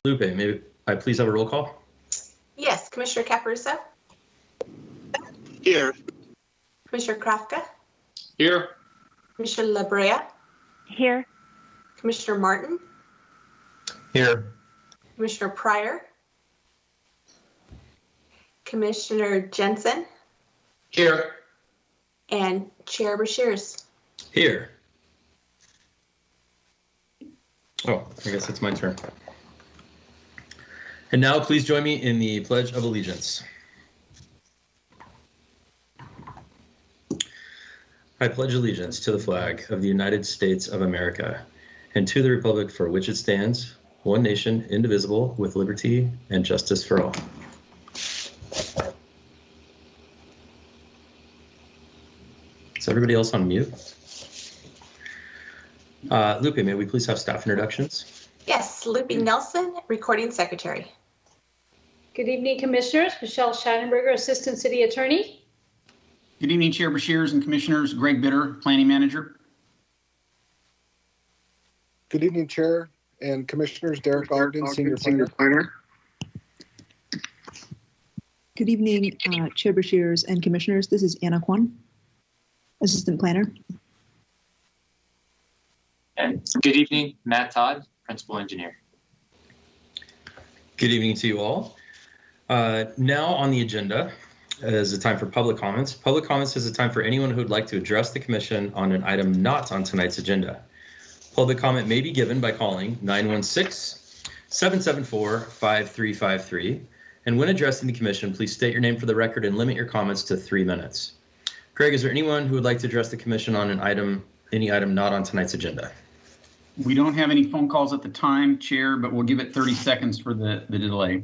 Lupe, may I please have a roll call? Yes, Commissioner Caparuso. Here. Commissioner Krafka. Here. Commissioner La Brea. Here. Commissioner Martin. Here. Commissioner Pryor. Commissioner Jensen. Here. And Chair Bashirs. Here. Oh, I guess it's my turn. And now please join me in the Pledge of Allegiance. I pledge allegiance to the flag of the United States of America and to the republic for which it stands, one nation, indivisible, with liberty and justice for all. Is everybody else on mute? Lupe, may we please have staff introductions? Yes, Lupe Nelson, Recording Secretary. Good evening, Commissioners. Michelle Scheinenberger, Assistant City Attorney. Good evening, Chair Bashirs and Commissioners. Greg Bitter, Planning Manager. Good evening, Chair and Commissioners. Derek Ogden, Senior Planner. Good evening, Chair Bashirs and Commissioners. This is Anna Kwan, Assistant Planner. And good evening, Matt Todd, Principal Engineer. Good evening to you all. Now on the agenda is a time for public comments. Public comments is a time for anyone who would like to address the Commission on an item not on tonight's agenda. Public comment may be given by calling 916-774-5353. And when addressing the Commission, please state your name for the record and limit your comments to 3 minutes. Greg, is there anyone who would like to address the Commission on an item, any item not on tonight's agenda? We don't have any phone calls at the time, Chair, but we'll give it 30 seconds for the delay.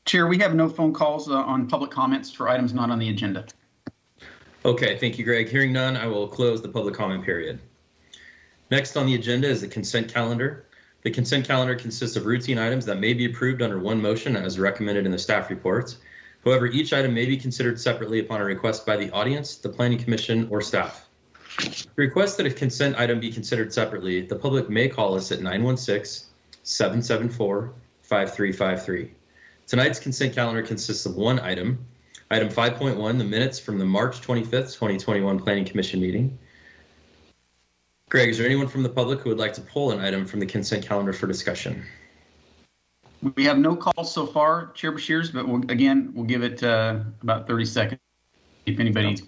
Chair, we have no phone calls on public comments for items not on the agenda. Okay, thank you, Greg. Hearing none, I will close the public comment period. Next on the agenda is the consent calendar. The consent calendar consists of routine items that may be approved under one motion as recommended in the staff reports. However, each item may be considered separately upon a request by the audience, the Planning Commission, or staff. Request that a consent item be considered separately, the public may call us at 916-774-5353. Tonight's consent calendar consists of one item. Item 5.1, the minutes from the March 25th, 2021 Planning Commission meeting. Greg, is there anyone from the public who would like to pull an item from the consent calendar for discussion? We have no calls so far, Chair Bashirs, but we'll give it about 30 seconds if anybody.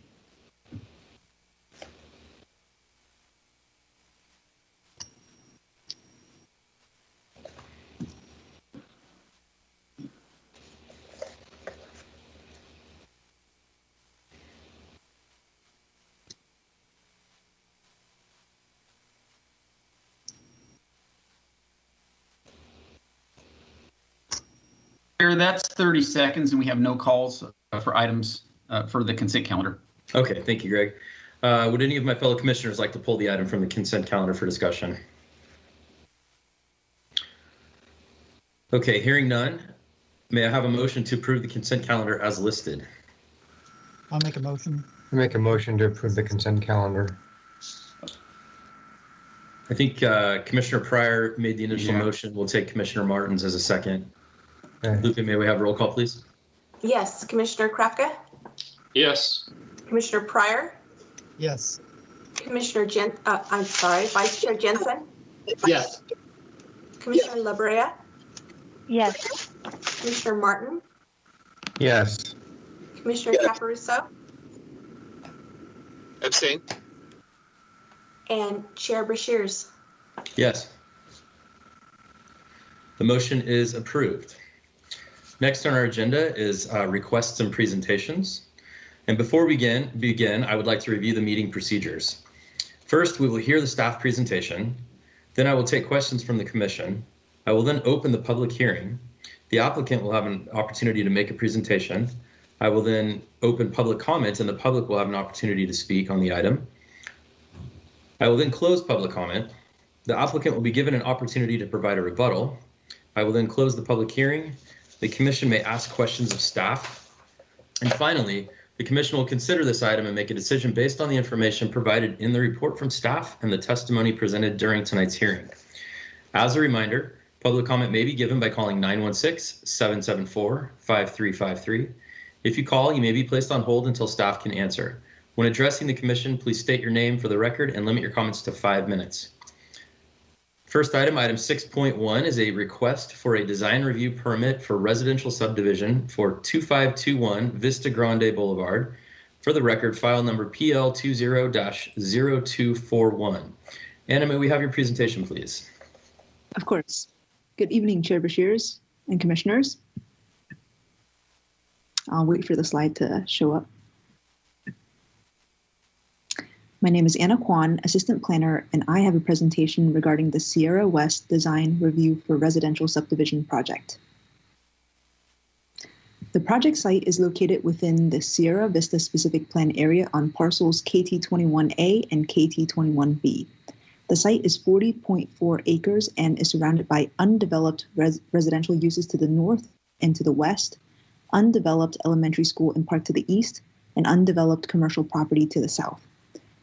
That's 30 seconds, and we have no calls for items for the consent calendar. Okay, thank you, Greg. Would any of my fellow commissioners like to pull the item from the consent calendar for discussion? Okay, hearing none, may I have a motion to approve the consent calendar as listed? I'll make a motion. I make a motion to approve the consent calendar. I think Commissioner Pryor made the initial motion. We'll take Commissioner Martin's as a second. Okay. Lupe, may we have a roll call, please? Yes, Commissioner Krafka. Yes. Commissioner Pryor. Yes. Vice Chair Jensen. Yes. Commissioner La Brea. Yes. Commissioner Martin. Yes. Commissioner Caparuso. Abstain. And Chair Bashirs. Yes. The motion is approved. Next on our agenda is requests and presentations. And before we begin, I would like to review the meeting procedures. First, we will hear the staff presentation. Then I will take questions from the commission. I will then open the public hearing. The applicant will have an opportunity to make a presentation. I will then open public comment and the public will have an opportunity to speak on the item. I will then close public comment. The applicant will be given an opportunity to provide a rebuttal. I will then close the public hearing. The commission may ask questions of staff. And finally, the commission will consider this item and make a decision based on the information provided in the report from staff and the testimony presented during tonight's hearing. As a reminder, public comment may be given by calling 916-774-5353. If you call, you may be placed on hold until staff can answer. When addressing the commission, please state your name for the record and limit your comments to 5 minutes. First item 6.1, is a request for a design review permit for residential subdivision for 2521 Vista Grande Boulevard. For the record, file number PL20-0241. Anna, may we have your presentation, please? Of course. Good evening, Chair Bashirs and Commissioners. I'll wait for the slide to show up. My name is Anna Kwan, Assistant Planner, and I have a presentation regarding the Sierra West Design Review for Residential Subdivision Project. The project site is located within the Sierra Vista Specific Plan area on parcels KT21A and KT21B. The site is 40.4 acres and is surrounded by undeveloped residential uses to the north and to the west, undeveloped elementary school and park to the east, and undeveloped commercial property to the south.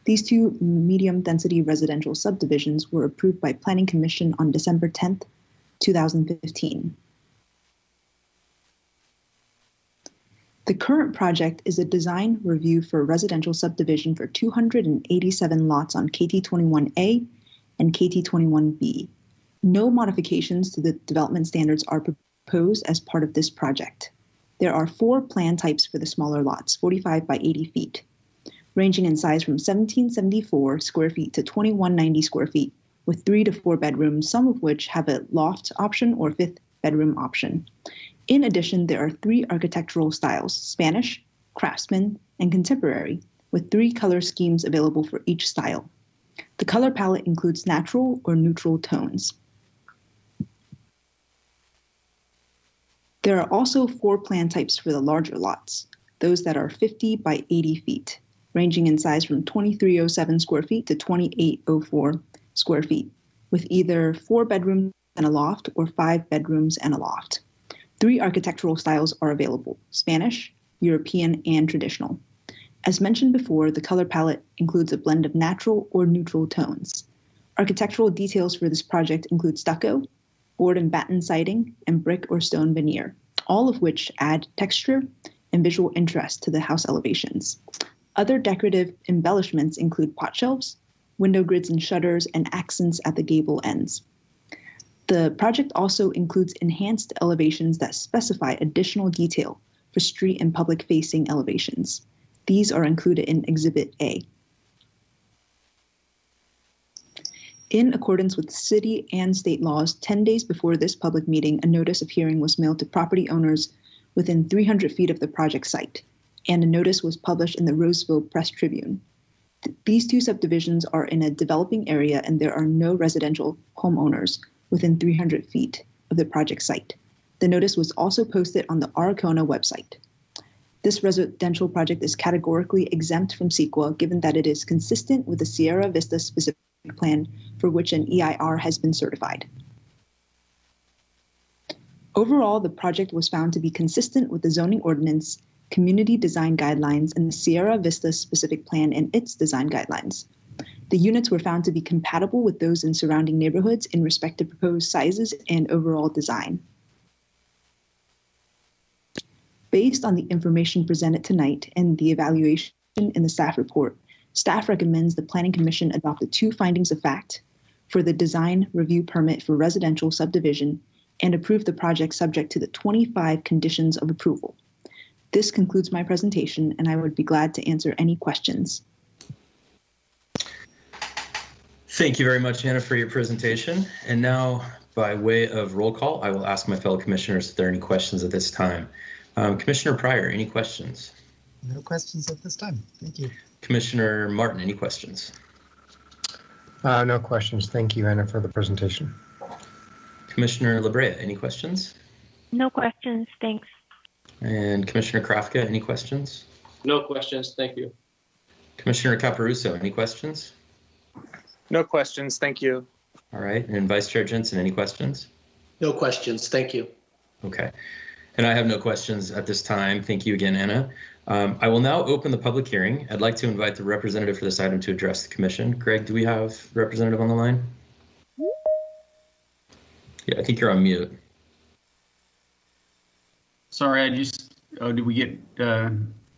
These two medium-density residential subdivisions were approved by Planning Commission on December 10th, 2015. The current project is a design review for a residential subdivision for 287 lots on KT21A and KT21B. No modifications to the development standards are proposed as part of this project. There are 4 plan types for the smaller lots, 45 by 80 feet. Ranging in size from 1774 square feet to 2190 square feet, with 3 to 4 bedrooms, some of which have a loft option or 5th bedroom option. In addition, there are 3 architectural styles: Spanish, Craftsman, and Contemporary, with 3 color schemes available for each style. The color palette includes natural or neutral tones. There are also 4 plan types for the larger lots, those that are 50 by 80 feet. Ranging in size from 2307 square feet to 2804 square feet, with either 4 bedrooms and a loft or 5 bedrooms and a loft. 3 architectural styles are available: Spanish, European, and traditional. As mentioned before, the color palette includes a blend of natural or neutral tones. Architectural details for this project include stucco, board and batten siding, and brick or stone veneer, all of which add texture and visual interest to the house elevations. Other decorative embellishments include pot shelves, window grids and shutters, and accents at the gable ends. The project also includes enhanced elevations that specify additional detail for street and public-facing elevations. These are included in Exhibit A. In accordance with city and state laws, 10 days before this public meeting, a notice of hearing was mailed to property owners within 300 feet of the project site, and a notice was published in the Roseville Press Tribune. These 2 subdivisions are in a developing area and there are no residential homeowners within 300 feet of the project site. The notice was also posted on the Aracona website. This residential project is categorically exempt from CEQA, given that it is consistent with the Sierra Vista Specific Plan for which an EIR has been certified. Overall, the project was found to be consistent with the zoning ordinance, community design guidelines, and the Sierra Vista Specific Plan and its design guidelines. The units were found to be compatible with those in surrounding neighborhoods in respect to proposed sizes and overall design. Based on the information presented tonight and the evaluation in the staff report, staff recommends the Planning Commission adopt the 2 findings of fact for the design review permit for residential subdivision and approve the project subject to the 25 conditions of approval. This concludes my presentation, and I would be glad to answer any questions. Thank you very much, Anna, for your presentation. And now, by way of roll call, I will ask my fellow commissioners if there are any questions at this time. Commissioner Pryor, any questions? No questions at this time. Thank you. Commissioner Martin, any questions? No questions. Thank you, Anna, for the presentation. Commissioner La Brea, any questions? No questions, thanks. And Commissioner Krafka, any questions? No questions. Thank you. Commissioner Caparuso, any questions? No questions, thank you. All right. And Vice Chair Jensen, any questions? No questions. Thank you. Okay. And I have no questions at this time. Thank you again, Anna. I will now open the public hearing. I'd like to invite the representative for this item to address the commission. Greg, do we have the representative on the line? Yeah, I think you're on mute. Sorry, did we get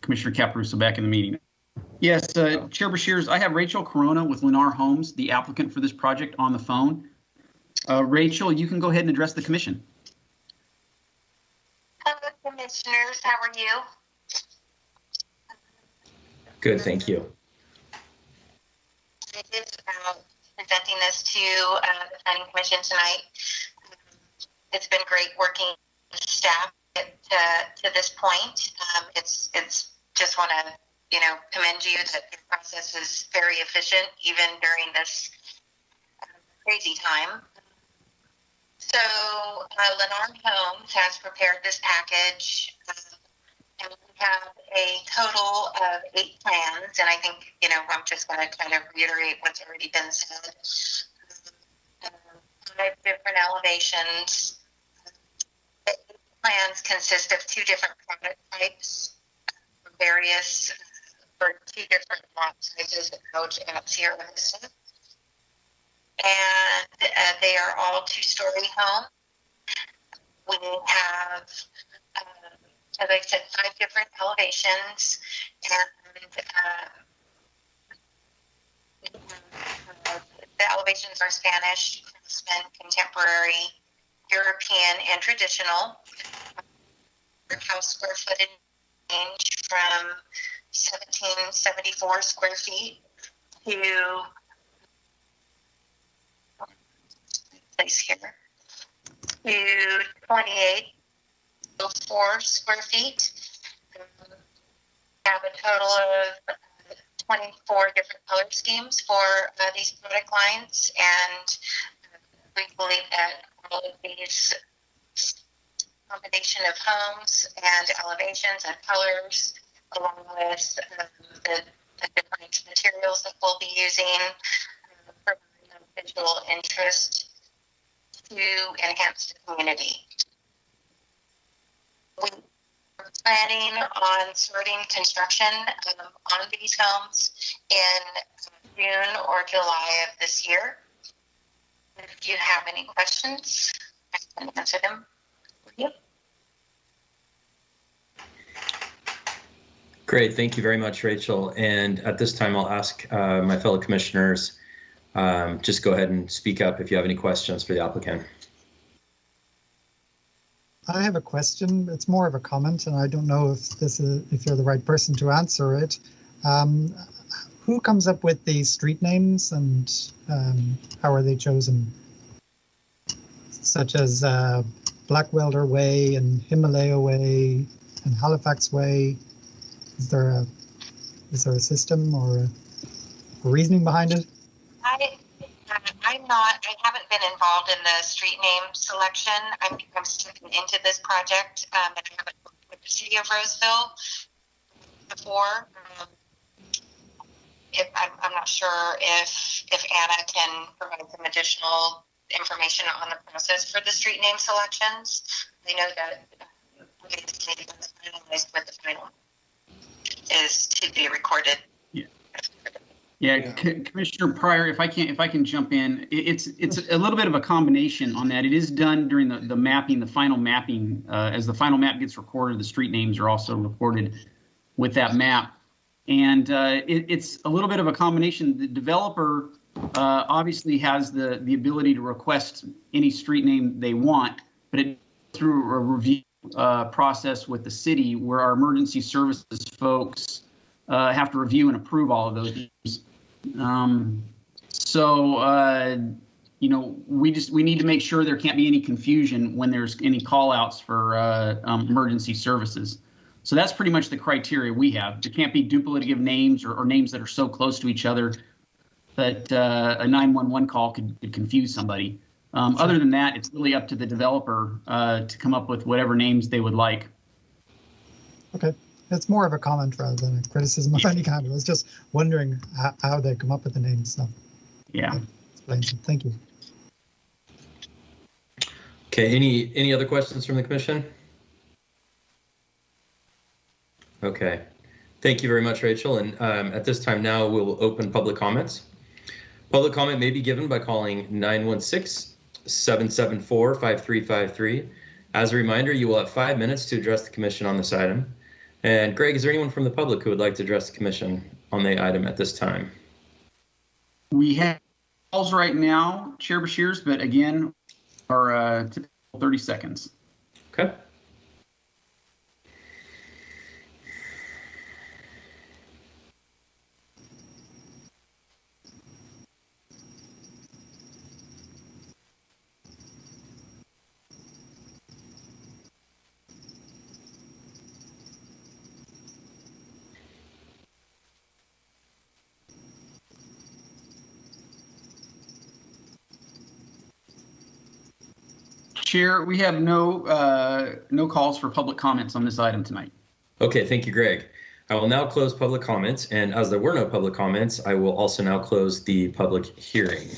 Commissioner Caparuso back in the meeting? Yes, Chair Beshears, I have Rachel Corona with Lennar Homes, the applicant for this project, on the phone. Rachel, you can go ahead and address the commission. Hello, commissioners. How are you? Good, thank you. It is presenting this to the Planning Commission tonight. It's been great working with staff to this point. It's just want to commend you that the process is very efficient even during this crazy time. So Lennar Homes has prepared this package, and we have a total of 8 plans. And I think I'm just going to kind of reiterate what's already been said. 5 different elevations. The 8 plans consist of 2 different product types, various for 2 different lot sizes out at Sierra Vista. And they are all 2-story homes. We have, as I said, 5 different elevations, and the elevations are Spanish, Craftsman, Contemporary, European, and Traditional. House square footage range from 1774 square feet to place here to 2804 square feet. Have a total of 24 different color schemes for these product lines, and we believe that all of these combination of homes and elevations and colors, along with the different materials that we'll be using, provide visual interest to enhance the community. We're planning on starting construction on these homes in June or July of this year. If you have any questions, I can answer them for you. Great, thank you very much, Rachel. And at this time, I'll ask my fellow commissioners, just go ahead and speak up if you have any questions for the applicant. I have a question. It's more of a comment, and I don't know if you're the right person to answer it. Who comes up with these street names, and how are they chosen? Such as Blackwelder Way and Himalaya Way and Halifax Way. Is there a system or a reasoning behind it? I haven't been involved in the street name selection. I'm stepping into this project, and I haven't worked with the city of Roseville before. I'm not sure if Anna can provide some additional information on the process for the street name selections. I know that obviously that's finalized with the final is to be recorded. Yeah, Commissioner Pryor, if I can jump in, it's a little bit of a combination on that. It is done during the mapping, the final mapping. As the final map gets recorded, the street names are also recorded with that map. And it's a little bit of a combination. The developer obviously has the ability to request any street name they want, but it through a review process with the city where our emergency services folks have to review and approve all of those. We need to make sure there can't be any confusion when there's any call outs for emergency services. So that's pretty much the criteria we have. There can't be duplicative names or names that are so close to each other that a 911 call could confuse somebody. Other than that, it's really up to the developer to come up with whatever names they would like. Okay. It's more of a comment rather than a criticism of any kind. I was just wondering how they come up with the names. So yeah. Explains it. Thank you. Okay, any other questions from the commission? Okay, thank you very much, Rachel. And at this time now, we'll open public comments. Public comment may be given by calling 916-774-5353. As a reminder, you will have 5 minutes to address the commission on this item. And Greg, is there anyone from the public who would like to address the commission on the item at this time? We have calls right now, Chair Bashirs, but again, our typical 30 seconds. Okay. Chair, we have no calls for public comments on this item tonight. Okay, thank you, Greg. I will now close public comments, and as there were no public comments, I will also now close the public hearing.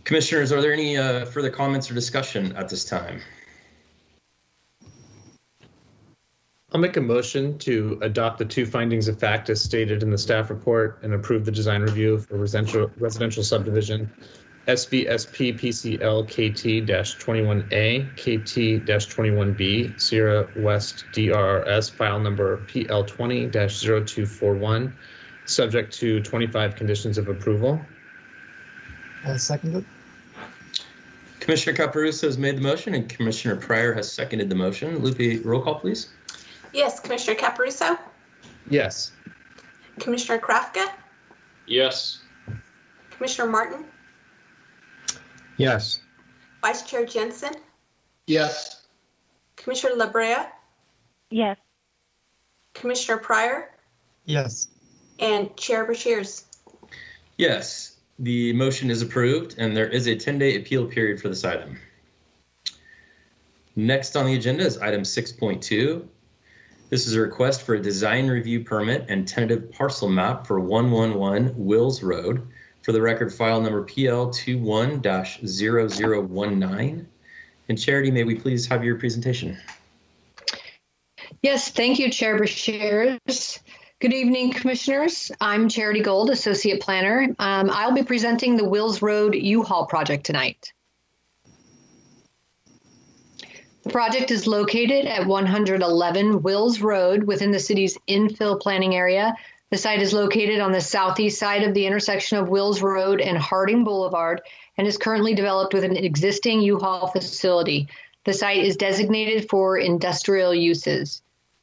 Commissioners, are there any further comments or discussion at this time? I'll make a motion to adopt the 2 findings of fact as stated in the staff report and approve the design review for residential subdivision SBSP PCL KT-21A, KT-21B, Sierra West DRRS, file number PL20-0241, subject to 25 conditions of approval. I'll second it. Commissioner Caparuso has made the motion and Commissioner Pryor has seconded the motion. Lupe, roll call, please. Yes, Commissioner Caparuso? Yes. Commissioner Krafka? Yes. Commissioner Martin? Yes. Vice Chair Jensen? Yes. Commissioner Labrea? Yes. Commissioner Pryor? Yes. And Chair Bashirs? Yes, the motion is approved and there is a 10-day appeal period for this item. Next on the agenda is item 6.2. This is a request for a design review permit and tentative parcel map for 111 Wills Road. For the record, file number PL21-0019. And Charity, may we please have your presentation? Yes, thank you, Chair Bashirs. Good evening, Commissioners. I'm Charity Gold, Associate Planner. I'll be presenting the Wills Road U-Haul project tonight. The project is located at 111 Wills Road within the city's infill planning area. The site is located on the southeast side of the intersection of Wills Road and Harding Boulevard and is currently developed with an existing U-Haul facility. The site is designated for industrial uses.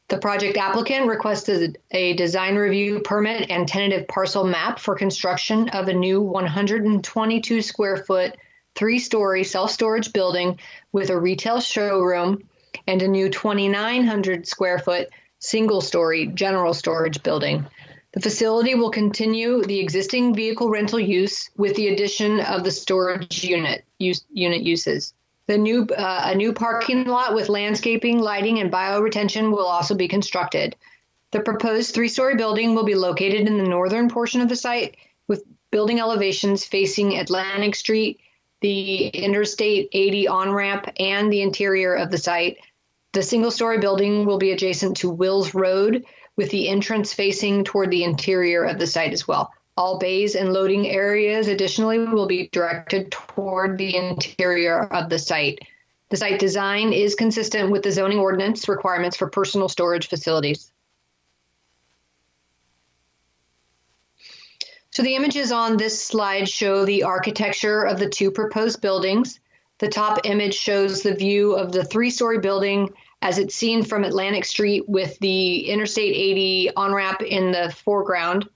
The project applicant requested a design review permit and tentative parcel map for construction of a new 122 square foot 3-story self-storage building with a retail showroom and a new 2,900 square foot single-story general storage building. The facility will continue the existing vehicle rental use with the addition of the storage unit uses. A new parking lot with landscaping, lighting, and bioretention will also be constructed. The proposed 3-story building will be located in the northern portion of the site with building elevations facing Atlantic Street, the Interstate 80 on-ramp, and the interior of the site. The single-story building will be adjacent to Wills Road with the entrance facing toward the interior of the site as well. All bays and loading areas additionally will be directed toward the interior of the site. The site design is consistent with the zoning ordinance requirements for personal storage facilities. So the images on this slide show the architecture of the 2 proposed buildings. The top image shows the view of the 3-story building as it's seen from Atlantic Street with the Interstate 80 on-ramp in the foreground.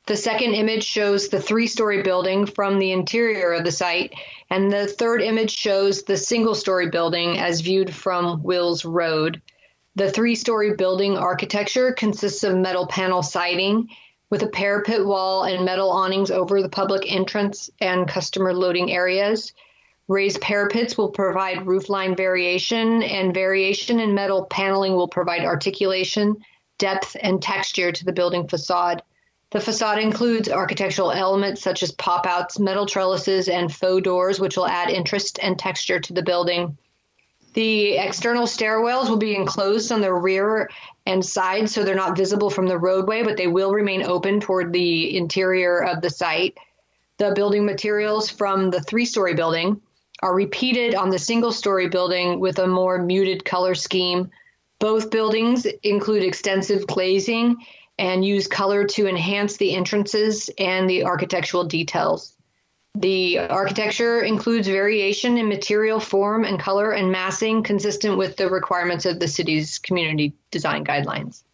The second image shows the 3-story building from the interior of the site, and the third image shows the single-story building as viewed from Wills Road. The 3-story building architecture consists of metal panel siding with a parapet wall and metal awnings over the public entrance and customer loading areas. Raised parapets will provide roofline variation, and variation in metal paneling will provide articulation, depth, and texture to the building facade. The facade includes architectural elements such as pop-outs, metal trellises, and faux doors, which will add interest and texture to the building. The external stairwells will be enclosed on the rear and side, so they're not visible from the roadway, but they will remain open toward the interior of the site. The building materials from the 3-story building are repeated on the single-story building with a more muted color scheme. Both buildings include extensive glazing and use color to enhance the entrances and the architectural details. The architecture includes variation in material, form, and color and massing consistent with the requirements of the city's community design guidelines.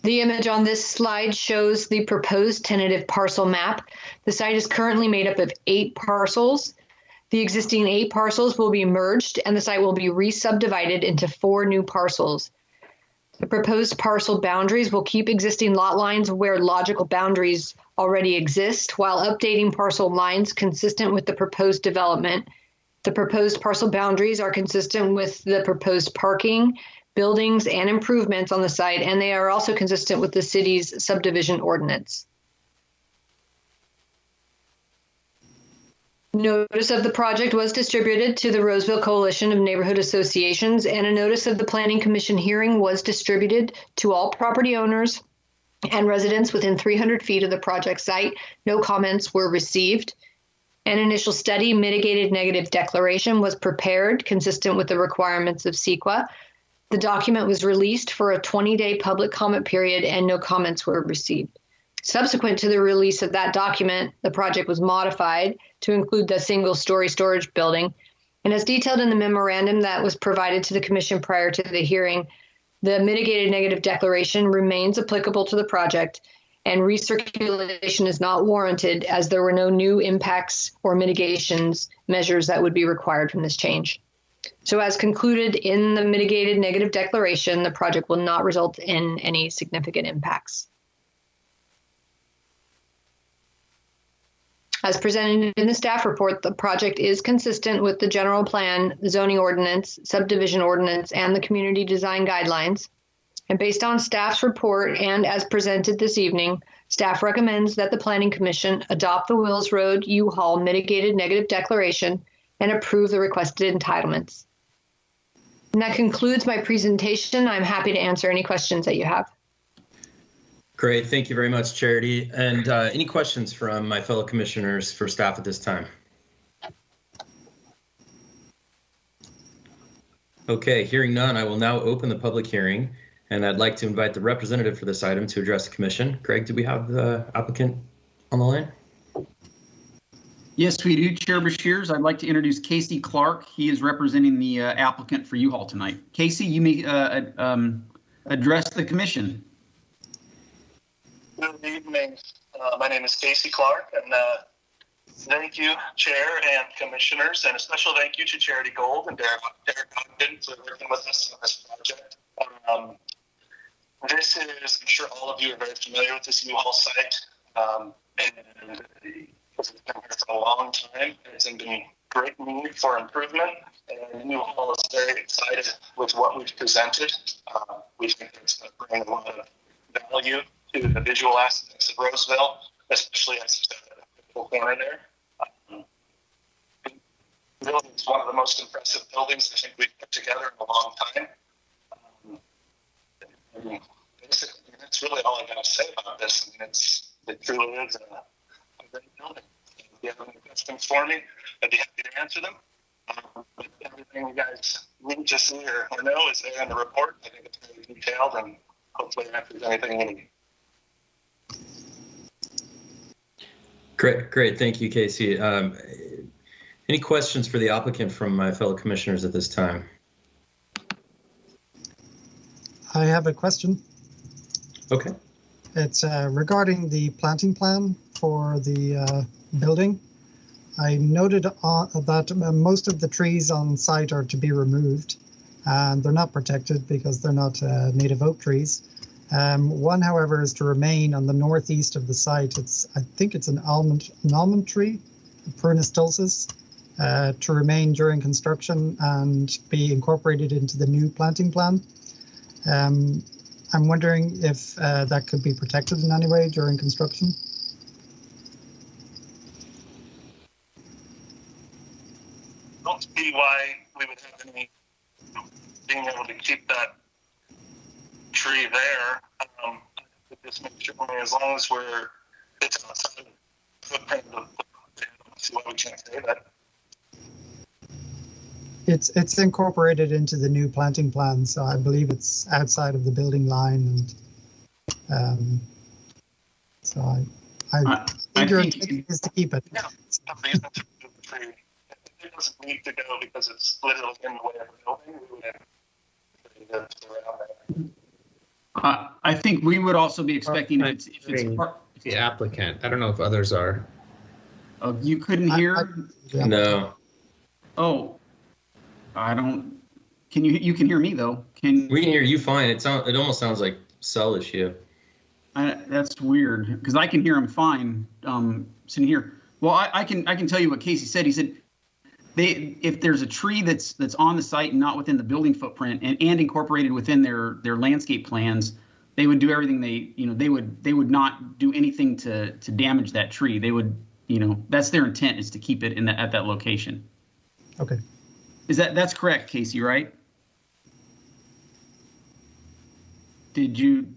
The image on this slide shows the proposed tentative parcel map. The site is currently made up of 8 parcels. The existing 8 parcels will be merged and the site will be re-subdivided into 4 new parcels. The proposed parcel boundaries will keep existing lot lines where logical boundaries already exist while updating parcel lines consistent with the proposed development. The proposed parcel boundaries are consistent with the proposed parking, buildings, and improvements on the site, and they are also consistent with the city's subdivision ordinance. Notice of the project was distributed to the Roseville Coalition of Neighborhood Associations, and a notice of the Planning Commission hearing was distributed to all property owners and residents within 300 feet of the project site. No comments were received. An initial study mitigated negative declaration was prepared consistent with the requirements of CEQA. The document was released for a 20-day public comment period and no comments were received. Subsequent to the release of that document, the project was modified to include the single-story storage building. And as detailed in the memorandum that was provided to the Commission prior to the hearing, the mitigated negative declaration remains applicable to the project, and recirculation is not warranted as there were no new impacts or mitigations measures that would be required from this change. So as concluded in the mitigated negative declaration, the project will not result in any significant impacts. As presented in the staff report, the project is consistent with the general plan, the zoning ordinance, subdivision ordinance, and the community design guidelines. And based on staff's report and as presented this evening, staff recommends that the Planning Commission adopt the Wills Road U-Haul mitigated negative declaration and approve the requested entitlements. And that concludes my presentation. I'm happy to answer any questions that you have. Great, thank you very much, Charity. And any questions from my fellow commissioners for staff at this time? Okay, hearing none, I will now open the public hearing, and I'd like to invite the representative for this item to address the commission. Greg, do we have the applicant on the line? Yes, we do, Chair Bashirs. I'd like to introduce Casey Clark. He is representing the applicant for U-Haul tonight. Casey, you may address the commission. Good evening. My name is Casey Clark, and thank you, Chair and Commissioners, and a special thank you to Charity Gold and Derek Ogden for working with us on this project. This is, I'm sure all of you are very familiar with this U-Haul site, and it's been here for a long time. It's been great need for improvement, and U-Haul is very excited with what we've presented. We think it's going to bring a lot of value to the visual aspects of Roseville, especially as you said, at the corner there. The building is one of the most impressive buildings I think we've put together in a long time. Basically, that's really all I got to say about this. I mean, it truly is a great building. If you have any questions for me, I'd be happy to answer them. But everything you guys need to see or know is there in the report. I think it's very detailed and hopefully answers anything you need. Great. Thank you, Casey. Any questions for the applicant from my fellow commissioners at this time? I have a question. Okay. It's regarding the planting plan for the building. I noted that most of the trees on site are to be removed. and they're not protected because they're not native oak trees. One, however, is to remain on the northeast of the site. I think it's an almond tree, Prunus dulcis, to remain during construction and be incorporated into the new planting plan. I'm wondering if that could be protected in any way during construction. I don't see why we would have any being able to keep that tree there. Just make sure, as long as it's outside the footprint of the property, I don't see why we can't say that. It's incorporated into the new planting plan, so I believe it's outside of the building line, and so I think your intent is to keep it. Yeah, it's no reason to move the tree. It doesn't need to go because it's literally in the way of the building. We would have to around that. I think we would also be expecting if it's the applicant. I don't know if others are. Oh, you couldn't hear? Yeah. No. Oh, I don't. Can you can hear me though? We can hear you fine. It almost sounds like cell issue. That's weird because I can hear him fine. Sitting here. Well, I can tell you what Casey said. He said if there's a tree that's on the site and not within the building footprint and incorporated within their landscape plans, they would do everything they would not do anything to damage that tree. They would, that's their intent, is to keep it at that location. Okay. That's correct, Casey, right? Could you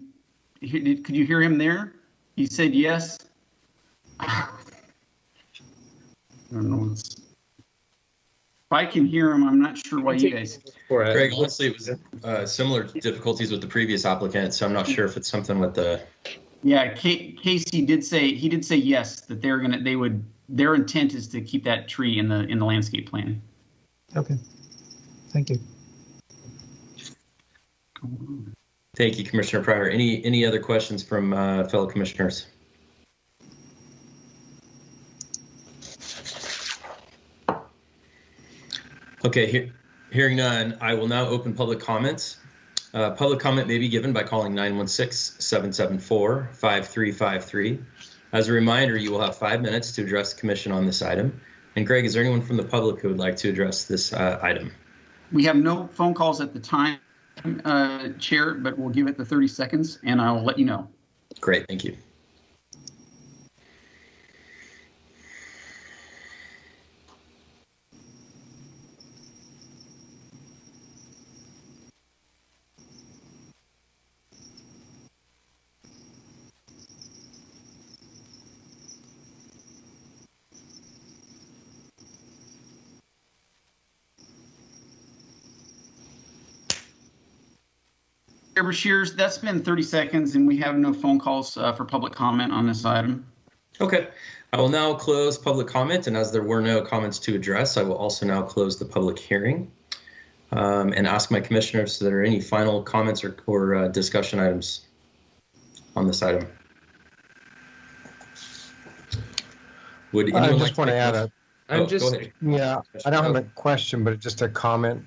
hear him there? You said yes. I don't know. If I can hear him, I'm not sure why you guys. Greg, honestly, it was similar difficulties with the previous applicant, so I'm not sure if it's something with the. Yeah, Casey did say yes, that their intent is to keep that tree in the landscape plan. Okay, thank you. Thank you, Commissioner Pryor. Any other questions from fellow commissioners? Okay, hearing none, I will now open public comments. Public comment may be given by calling 916-774-5353. As a reminder, you will have 5 minutes to address the commission on this item. And Greg, is there anyone from the public who would like to address this item? We have no phone calls at the time, Chair, but we'll give it the 30 seconds and I'll let you know. Great, thank you. Chair Bashirs, that's been 30 seconds and we have no phone calls for public comment on this item. Okay, I will now close public comment, and as there were no comments to address, I will also now close the public hearing and ask my commissioners if there are any final comments or discussion items on this item. I just want to add go ahead. Yeah, I don't have a question, but just a comment.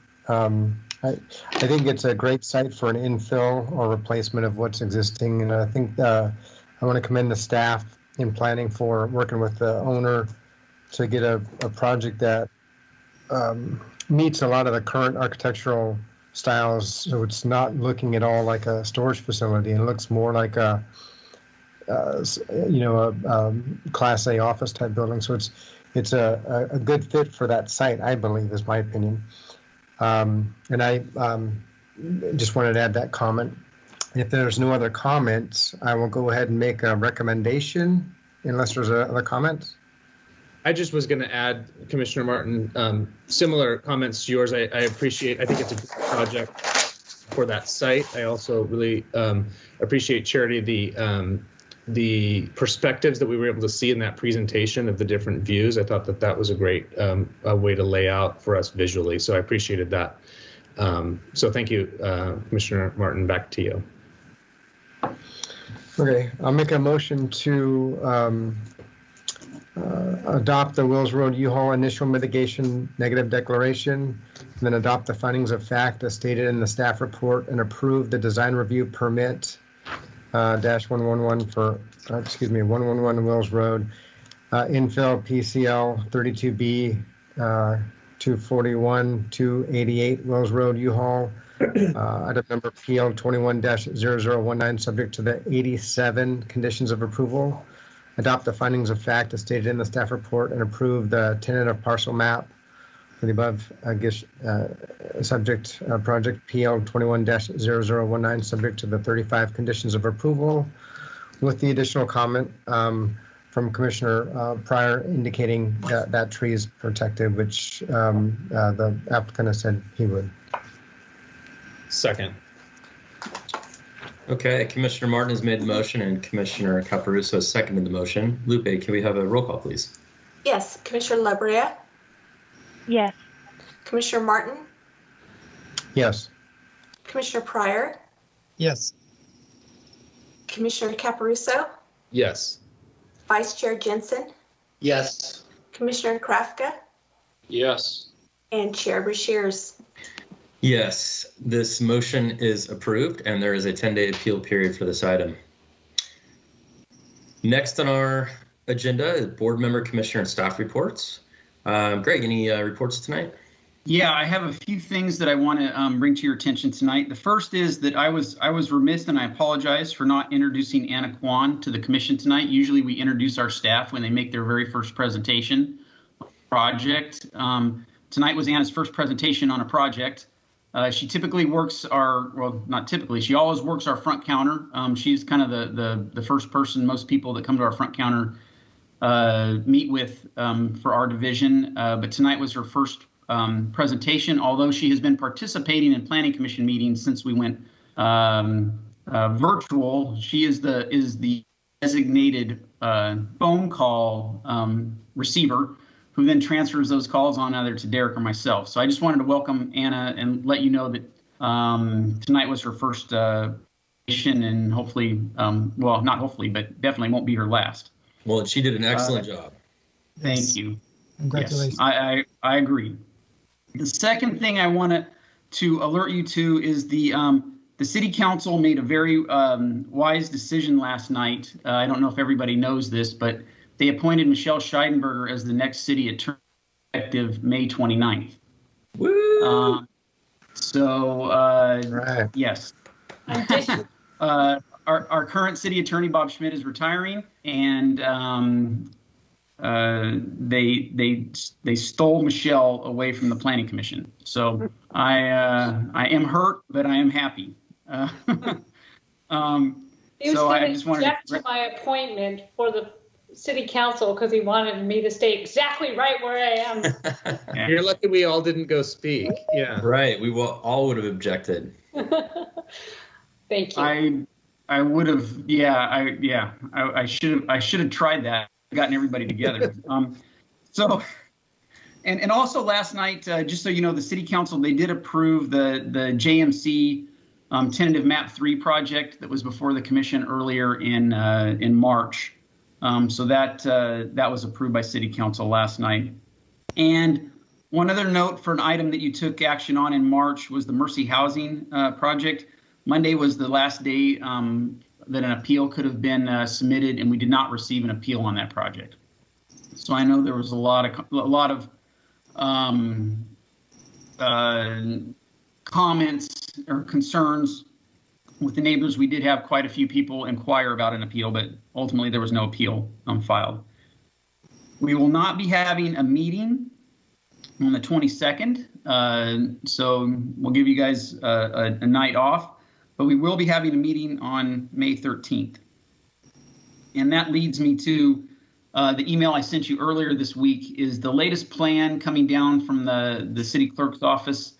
I think it's a great site for an infill or replacement of what's existing, and I think I want to commend the staff in planning for working with the owner to get a project that meets a lot of the current architectural styles. So it's not looking at all like a storage facility, and it looks more like a Class A office type building. So it's a good fit for that site, I believe, is my opinion. And I just wanted to add that comment. If there's no other comments, I will go ahead and make a recommendation unless there's other comments. I just was going to add, Commissioner Martin, similar comments to yours. I appreciate, I think it's a good project for that site. I also really appreciate, Charity, the perspectives that we were able to see in that presentation of the different views. I thought that was a great way to lay out for us visually. So I appreciated that. So thank you, Commissioner Martin, back to you. Okay, I'll make a motion to adopt the Wills Road U-Haul initial mitigation negative declaration and then adopt the findings of fact as stated in the staff report and approve the design review permit dash 111 for, 111 Wills Road, infill PCL 32B 241 288 Wills Road, U-Haul. Item number PL 21-0019, subject to the 87 conditions of approval. Adopt the findings of fact as stated in the staff report and approve the tentative parcel map for the above subject project PL 21-0019, subject to the 35 conditions of approval, with the additional comment from Commissioner Pryor indicating that tree is protected, which the applicant has said he would. Second. Okay, Commissioner Martin has made the motion and Commissioner Caparuso has seconded the motion. Lupe, can we have a roll call, please? Yes. Commissioner La Brea? Yes. Commissioner Martin? Yes. Commissioner Pryor? Yes. Commissioner Caparuso? Yes. Vice Chair Jensen? Yes. Commissioner Krafka? Yes. And Chair Bashirs. Yes, this motion is approved and there is a 10-day appeal period for this item. Next on our agenda is board member, commissioner, and staff reports. Greg, any reports tonight? Yeah, I have a few things that I want to bring to your attention tonight. The first is that I was remiss, and I apologize for not introducing Anna Kwan to the commission tonight. Usually we introduce our staff when they make their very first presentation project. Tonight was Anna's first presentation on a project. She typically works she always works our front counter. She's kind of the first person most people that come to our front counter meet with for our division. But tonight was her first presentation, although she has been participating in planning commission meetings since we went virtual. She is the designated phone call receiver, who then transfers those calls on either to Derek or myself. So I just wanted to welcome Anna and let you know that tonight was her first presentation, and hopefully, well, not hopefully, but definitely won't be her last. Well, she did an excellent job. Thank you. Congratulations. Yes, I agree. The second thing I wanted to alert you to is the city council made a very wise decision last night. I don't know if everybody knows this, but they appointed Michelle Scheidenberger as the next city attorney effective May 29th. Woo! Right. Yes. Our current city attorney, Bob Schmidt, is retiring, and they stole Michelle away from the planning commission. So I am hurt, but I am happy. He was so going I to just wanted object to my appointment for the city council because he wanted me to stay exactly right where I am. Yeah. You're lucky we all didn't go speak. Yeah. Right, we all would have objected. Thank you. I would have, I should have tried that, gotten everybody together. So, and also last night, just so you know, the city council, they did approve the JMC tentative map 3 project that was before the commission earlier in March. So that was approved by city council last night. And one other note for an item that you took action on in March was the Mercy Housing project. Monday was the last day that an appeal could have been submitted, and we did not receive an appeal on that project. So I know there was a lot of comments or concerns with the neighbors. We did have quite a few people inquire about an appeal, but ultimately there was no appeal filed. We will not be having a meeting on the 22nd, so we'll give you guys a night off. But we will be having a meeting on May 13th. And that leads me to the email I sent you earlier this week is the latest plan coming down from the city clerk's office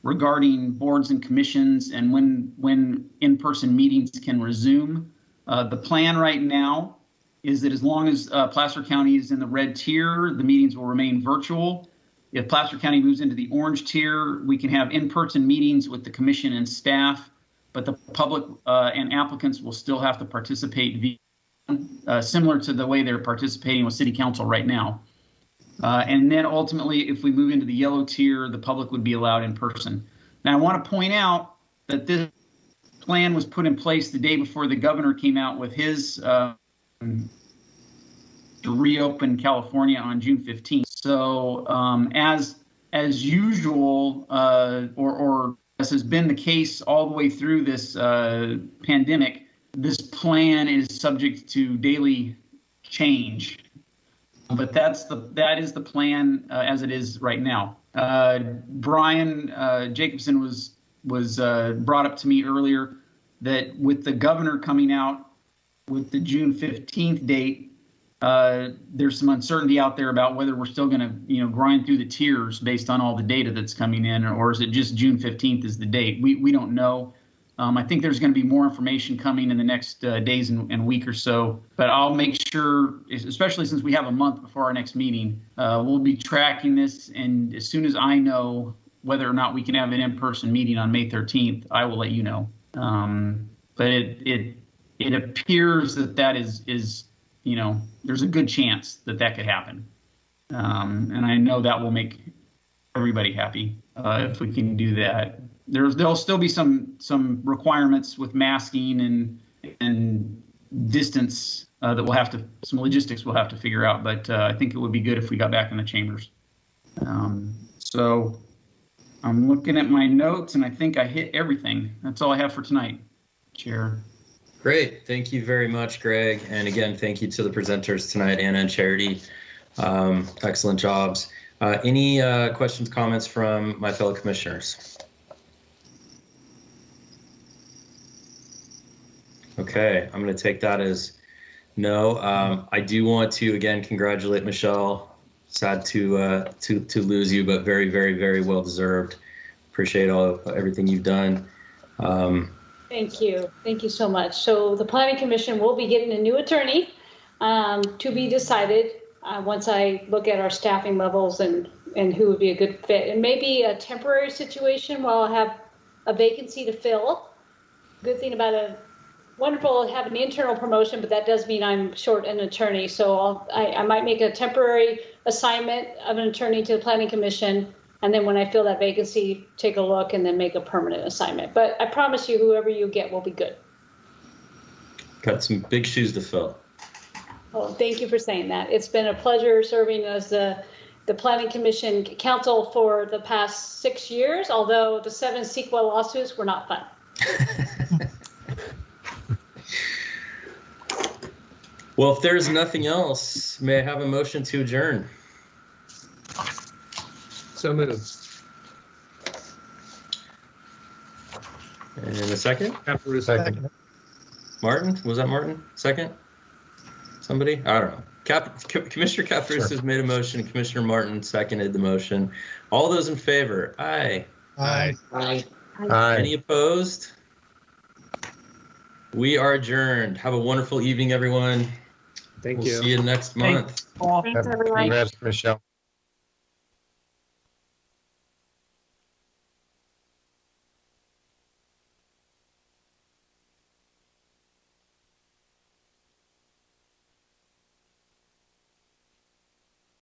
regarding boards and commissions and when in-person meetings can resume. The plan right now is that as long as Placer County is in the red tier, the meetings will remain virtual. If Placer County moves into the orange tier, we can have in-person meetings with the commission and staff, but the public and applicants will still have to participate via, similar to the way they're participating with city council right now. And then ultimately, if we move into the yellow tier, the public would be allowed in person. Now, I want to point out that this plan was put in place the day before the governor came out with his to reopen California on June 15th. So as usual, or as has been the case all the way through this pandemic, this plan is subject to daily change. But that is the plan as it is right now. Brian Jacobson was brought up to me earlier that with the governor coming out with the June 15th date, there's some uncertainty out there about whether we're still going to, grind through the tiers based on all the data that's coming in, or is it just June 15th is the date? We don't know. I think there's going to be more information coming in the next days and week or so, but I'll make sure, especially since we have a month before our next meeting, we'll be tracking this, and as soon as I know whether or not we can have an in-person meeting on May 13th, I will let you know. But it appears that is there's a good chance that could happen. And I know that will make everybody happy if we can do that. There'll still be some requirements with masking and distance that some logistics we'll have to figure out, but I think it would be good if we got back in the chambers. So I'm looking at my notes and I think I hit everything. That's all I have for tonight, Chair. Great. Thank you very much, Greg. And again, thank you to the presenters tonight, Anna and Charity. Excellent jobs. Any questions, comments from my fellow commissioners? Okay, I'm going to take that as no. I do want to again congratulate Michelle. Sad to lose you, but very, very, very well deserved. Appreciate everything you've done. Thank you so much. So the Planning Commission will be getting a new attorney to be decided once I look at our staffing levels and who would be a good fit. It may be a temporary situation while I have a vacancy to fill. Good thing about wonderful to have an internal promotion, but that does mean I'm short an attorney. So I might make a temporary assignment of an attorney to the Planning Commission, and then when I fill that vacancy, take a look and then make a permanent assignment. But I promise you, whoever you get will be good. Got some big shoes to fill. Well, thank you for saying that. It's been a pleasure serving as the Planning Commission counsel for the past 6 years, although the 7 CEQA lawsuits were not fun. Well, if there's nothing else, may I have a motion to adjourn? So moved. And a second? Second. Martin? Was that Martin? Second? Somebody? I don't know. Commissioner Caparuso has made a motion. Commissioner Martin seconded the motion. All those in favor? Aye. Aye. Aye. Aye. Any opposed? We are adjourned. Have a wonderful evening, everyone. Thank We'll you. see you next month. Thanks, everyone. Congrats, Michelle.